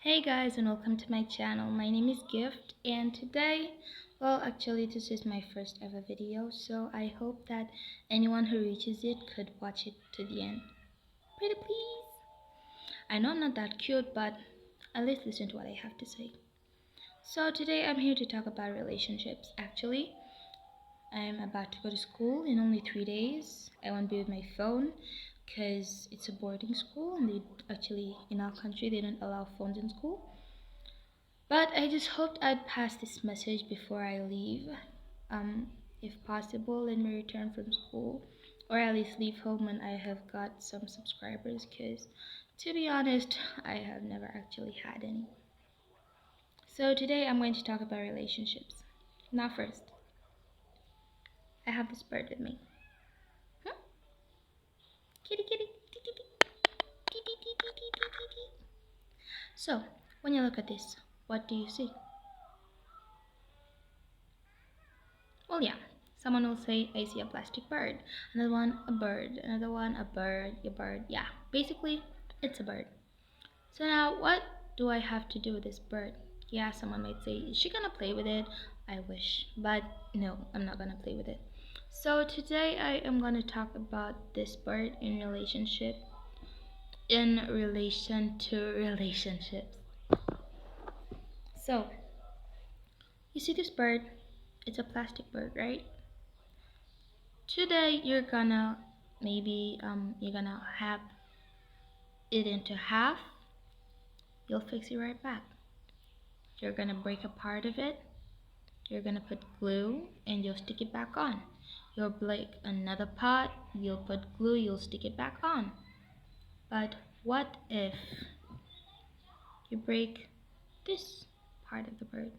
Hey guys, and welcome to my channel. My name is Gift, and today, well, actually, this is my first ever video, so I hope that anyone who reaches it could watch it to the end. Pretty please. I know I'm not that cute, but at least listen to what I have to say. So today I'm here to talk about relationships. Actually, I'm about to go to school in only 3 days. I won't be with my phone because it's a boarding school, and they actually in our country they don't allow phones in school. But I just hoped I'd pass this message before I leave. If possible, let me return from school, or at least leave home when I have got some subscribers, because to be honest, I have never actually had any. So today I'm going to talk about relationships. Now, first, I have this bird with me. Huh? Kitty, kitty, tee, tee, tee. Tee, tee, tee, tee, tee, tee, tee. So, when you look at this, what do you see? Well, yeah, someone will say, I see a plastic bird. Another one, a bird. Another one, a bird, a bird. Yeah, basically, it's a bird. So now, what do I have to do with this bird? Yeah, someone might say, is she gonna play with it? I wish, but no, I'm not gonna play with it. So today I am gonna talk about this bird in relation to relationships. So, you see this bird? It's a plastic bird, right? Today you're gonna have it into half. You'll fix it right back. You're gonna break a part of it. You're gonna put glue and you'll stick it back on. You'll break another part. You'll put glue. You'll stick it back on. But what if you break this part of the bird?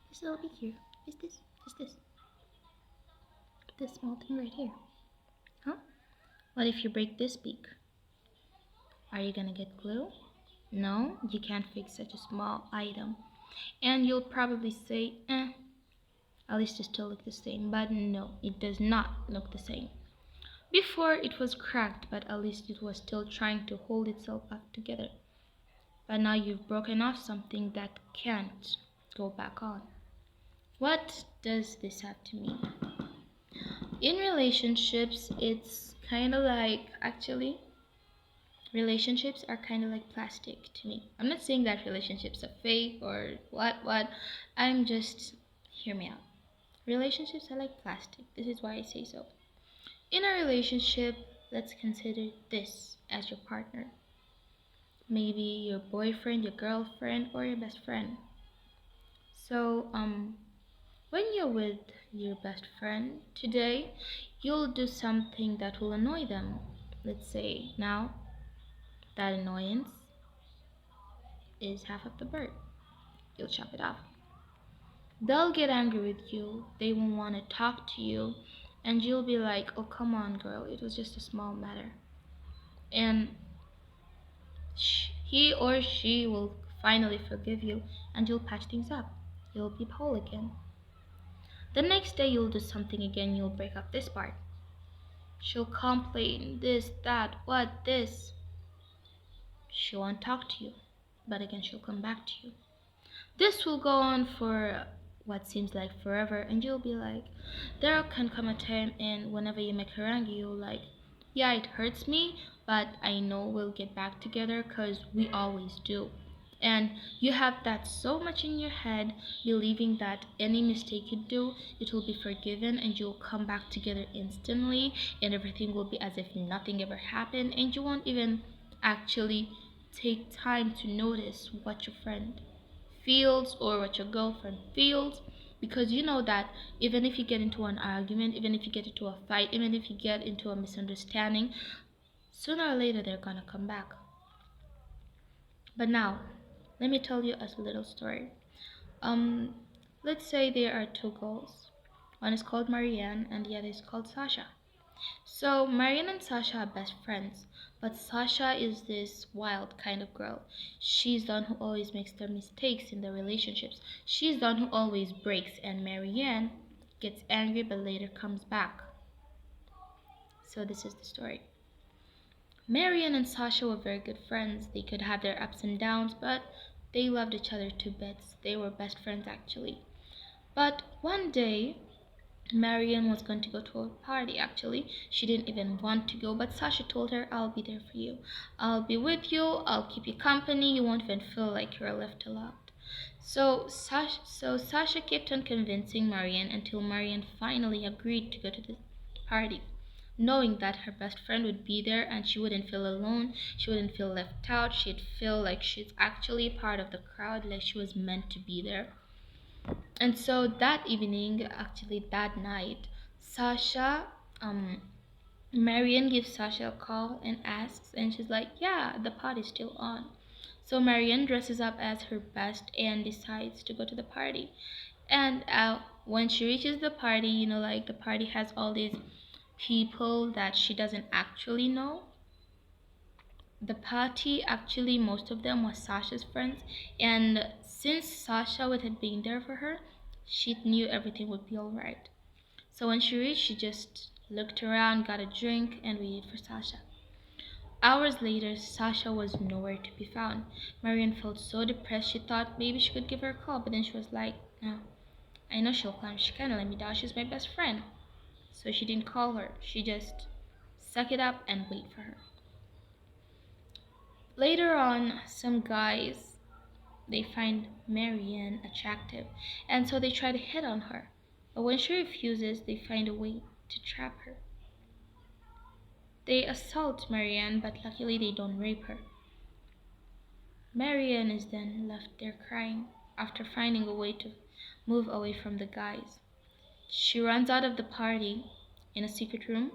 This little bit here. Is this? Is this? This small thing right here. Huh? What if you break this beak? Are you gonna get glue? No, you can't fix such a small item. And you'll probably say, at least it still looks the same. But no, it does not look the same. Before it was cracked, but at least it was still trying to hold itself up together. But now you've broken off something that can't go back on. What does this have to mean? In relationships, it's kind of like, actually, relationships are kind of like plastic to me. I'm not saying that relationships are fake or what. I'm just, hear me out. Relationships are like plastic. This is why I say so. In a relationship, let's consider this as your partner. Maybe your boyfriend, your girlfriend, or your best friend. So, when you're with your best friend today, you'll do something that will annoy them. Let's say now that annoyance is half of the bird. You'll chop it off. They'll get angry with you. They won't want to talk to you. And you'll be like, oh, come on, girl. It was just a small matter. And he or she will finally forgive you. And you'll patch things up. You'll be whole again. The next day, you'll do something again. You'll break up this part. She'll complain, this, that, what, this. She won't talk to you. But again, she'll come back to you. This will go on for what seems like forever, and you'll be like, there can come a time, and whenever you make her angry, you'll like, yeah, it hurts me, but I know we'll get back together because we always do. And you have that so much in your head, believing that any mistake you do, it will be forgiven, and you'll come back together instantly, and everything will be as if nothing ever happened, and you won't even actually take time to notice what your friend feels or what your girlfriend feels, because you know that even if you get into an argument, even if you get into a fight, even if you get into a misunderstanding, sooner or later they're gonna come back. But now, let me tell you a little story. um let's say there are two girls. One is called Marianne and the other is called Sasha. So Marianne and Sasha are best friends, but Sasha is this wild kind of girl. She's the one who always makes the mistakes in the relationships. She's the one who always breaks, and Marianne gets angry but later comes back. So this is the story. Marianne and Sasha were very good friends. They could have their ups and downs, but They loved each other to bits. They were best friends actually. But one day, Marianne was going to go to a party actually. She didn't even want to go, but Sasha told her, I'll be there for you. I'll be with you, I'll keep you company, you won't even feel like you're left alone. So Sasha kept on convincing Marianne until Marianne finally agreed to go to the party, knowing that her best friend would be there and she wouldn't feel alone, she wouldn't feel left out, she'd feel like she's actually part of the crowd, like she was meant to be there. And so that evening, actually that night, Sasha, um, Marianne gives Sasha a call and asks, and she's like, yeah, the party's still on. So Marianne dresses up as her best and decides to go to the party. And when she reaches the party, like the party has all these people that she doesn't actually know. The party, actually, most of them was Sasha's friends, and since Sasha would have been there for her, she knew everything would be alright. So when she reached, she just looked around, got a drink, and waited for Sasha. Hours later, Sasha was nowhere to be found. Marianne felt so depressed she thought maybe she could give her a call, but then she was like, no, I know she'll come. She can't let me down. She's my best friend. So she didn't call her. She just suck it up and wait for her. Later on, some guys, they find Marianne attractive, and so they try to hit on her. But when she refuses, they find a way to trap her. They assault Marianne, but luckily they don't rape her. Marianne is then left there crying after finding a way to move away from the guys. She runs out of the party in a secret room,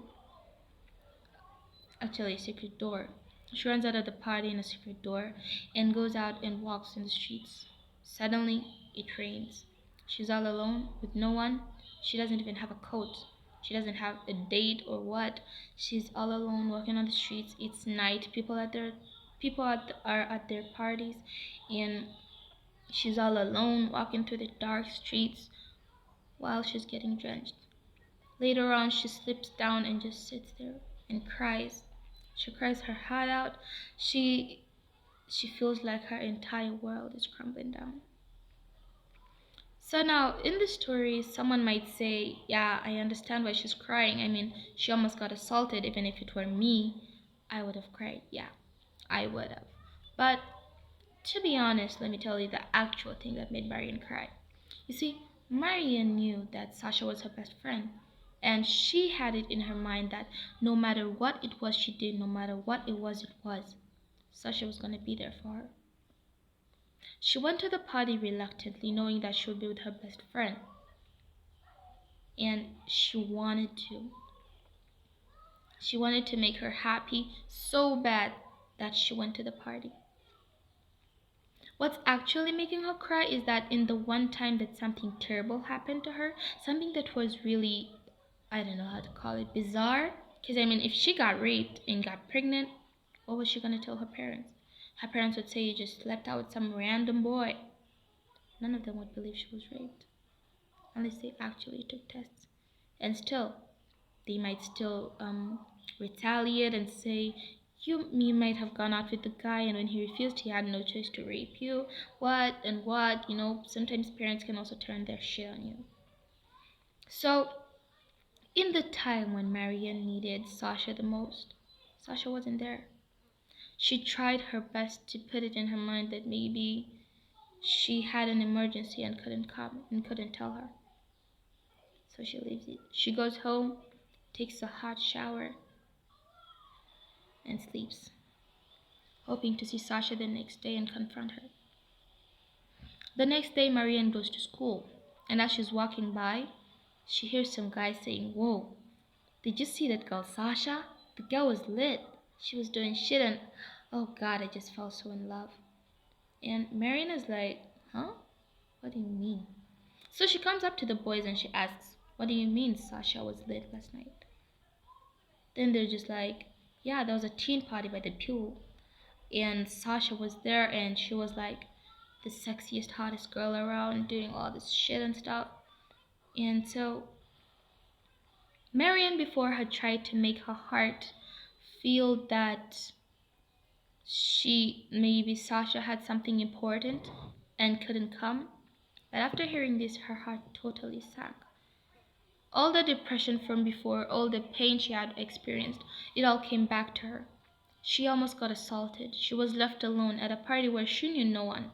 actually a secret door. She runs out of the party in a secret door and goes out and walks in the streets. Suddenly, it rains. She's all alone with no one. She doesn't even have a coat. She doesn't have a date or what. She's all alone walking on the streets. It's night. Are at their parties, and she's all alone walking through the dark streets while she's getting drenched. Later on, she slips down and just sits there and cries. She cries her heart out. She she feels like her entire world is crumbling down. So now, in the story, someone might say, yeah, I understand why she's crying. I mean, she almost got assaulted. Even if it were me, I would have cried. Yeah, I would have. But to be honest, let me tell you the actual thing that made Marion cry. You see, Marion knew that Sasha was her best friend, and she had it in her mind that no matter what it was she did, no matter what it was, Sasha was going to be there for her. She went to the party reluctantly, knowing that she would be with her best friend, and she wanted to. She wanted to make her happy so bad that she went to the party. What's actually making her cry is that in the one time that something terrible happened to her, something that was really, I don't know how to call it, bizarre. Because I mean, if she got raped and got pregnant, what was she gonna tell her parents? Her parents would say you just slept out with some random boy. None of them would believe she was raped unless they actually took tests. And still, they might still retaliate and say, you might have gone out with the guy, and when he refused, he had no choice to rape you. What and what, sometimes parents can also turn their shit on you. So, in the time when Marianne needed Sasha the most, Sasha wasn't there. She tried her best to put it in her mind that maybe she had an emergency and couldn't come and couldn't tell her. So she leaves it. She goes home, takes a hot shower, and sleeps, hoping to see Sasha the next day and confront her. The next day, Marianne goes to school, and as she's walking by, she hears some guy saying, whoa, did you see that girl Sasha? The girl was lit. She was doing shit and, oh God, I just fell so in love. And Marianne is like, huh? What do you mean? So she comes up to the boys and she asks, what do you mean Sasha was lit last night? Then they're just like, yeah, there was a teen party by the pool, and Sasha was there, and she was like the sexiest, hottest girl around, doing all this shit and stuff. And so Marianne before had tried to make her heart feel that Maybe Sasha had something important and couldn't come. But after hearing this, her heart totally sank. All the depression from before, all the pain she had experienced, it all came back to her. She almost got assaulted. She was left alone at a party where she knew no one.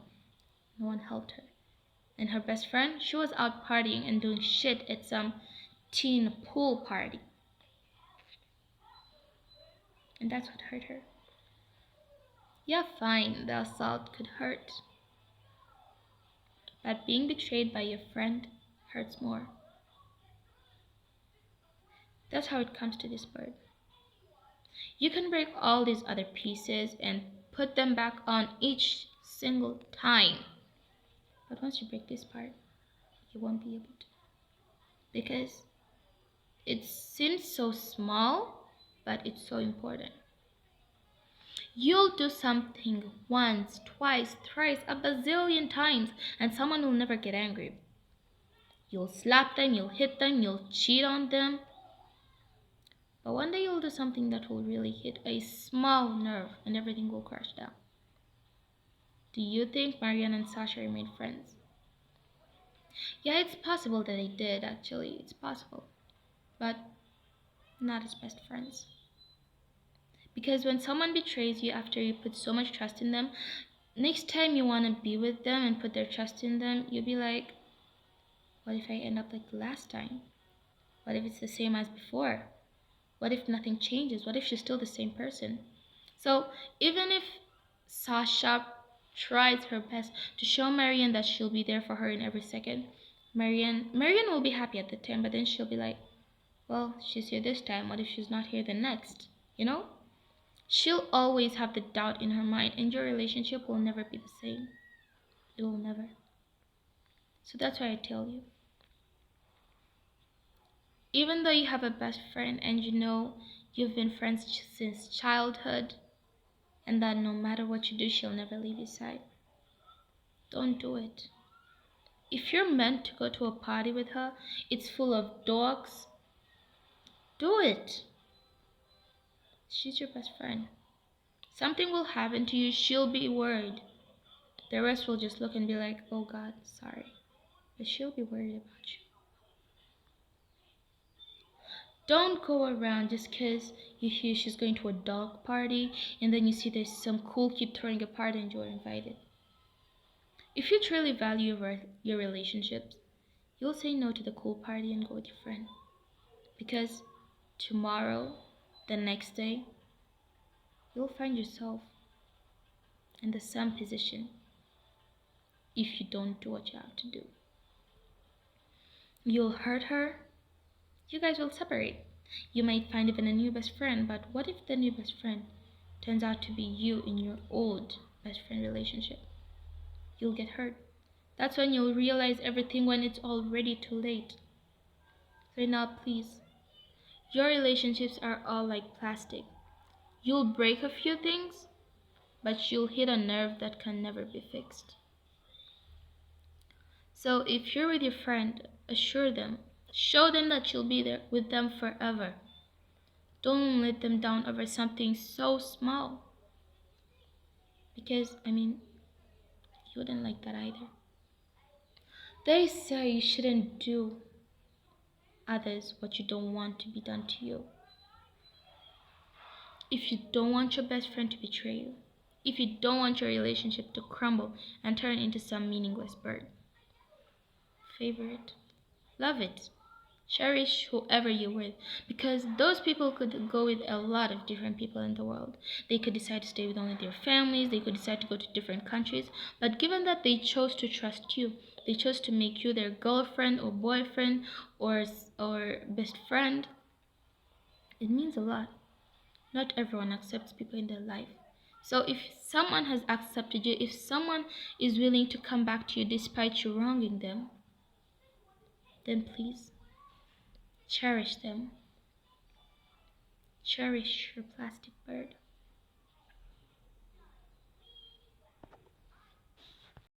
No one helped her. And her best friend, she was out partying and doing shit at some teen pool party. And that's what hurt her. Yeah, fine, the assault could hurt. But being betrayed by your friend hurts more. That's how it comes to this bird. You can break all these other pieces and put them back on each single time. But once you break this part, you won't be able to. Because it seems so small, but it's so important. You'll do something once, twice, thrice, a bazillion times, and someone will never get angry. You'll slap them, you'll hit them, you'll cheat on them. But one day you'll do something that will really hit a small nerve and everything will crash down. Do you think Marianne and Sasha remained friends? Yeah, it's possible that they did, actually. It's possible. But not as best friends. Because when someone betrays you after you put so much trust in them, next time you want to be with them and put their trust in them, you'll be like, what if I end up like the last time? What if it's the same as before? What if nothing changes? What if she's still the same person? So even if Sasha tries her best to show Marianne that she'll be there for her in every second, Marianne will be happy at the time, but then she'll be like, well, she's here this time. What if she's not here the next? You know? She'll always have the doubt in her mind, and your relationship will never be the same. It will never. So that's why I tell you. Even though you have a best friend and you know you've been friends since childhood, and that no matter what you do, she'll never leave your side, don't do it. If you're meant to go to a party with her, it's full of dogs, do it. She's your best friend. Something will happen to you, she'll be worried. The rest will just look and be like, oh God, sorry. But she'll be worried about you. Don't go around just because you hear she's going to a dog party and then you see there's some cool kid throwing a party and you're invited. If you truly value your relationships, you'll say no to the cool party and go with your friend. Because tomorrow, the next day, you'll find yourself in the same position if you don't do what you have to do. You'll hurt her, you guys will separate. You might find even a new best friend, but what if the new best friend turns out to be you in your old best friend relationship? You'll get hurt. That's when you'll realize everything when it's already too late. So now please, your relationships are all like plastic. You'll break a few things, but you'll hit a nerve that can never be fixed. So if you're with your friend, assure them, show them that you'll be there with them forever. Don't let them down over something so small. Because, you wouldn't like that either. They say you shouldn't do others what you don't want to be done to you. If you don't want your best friend to betray you, if you don't want your relationship to crumble and turn into some meaningless bird, favor it, love it, cherish whoever you're with, because those people could go with a lot of different people in the world. They could decide to stay with only their families, they could decide to go to different countries, but given that they chose to trust you, they chose to make you their girlfriend or boyfriend or best friend, it means a lot. Not everyone accepts people in their life. So if someone has accepted you, if someone is willing to come back to you despite you wronging them, then please cherish them. Cherish your plastic bird.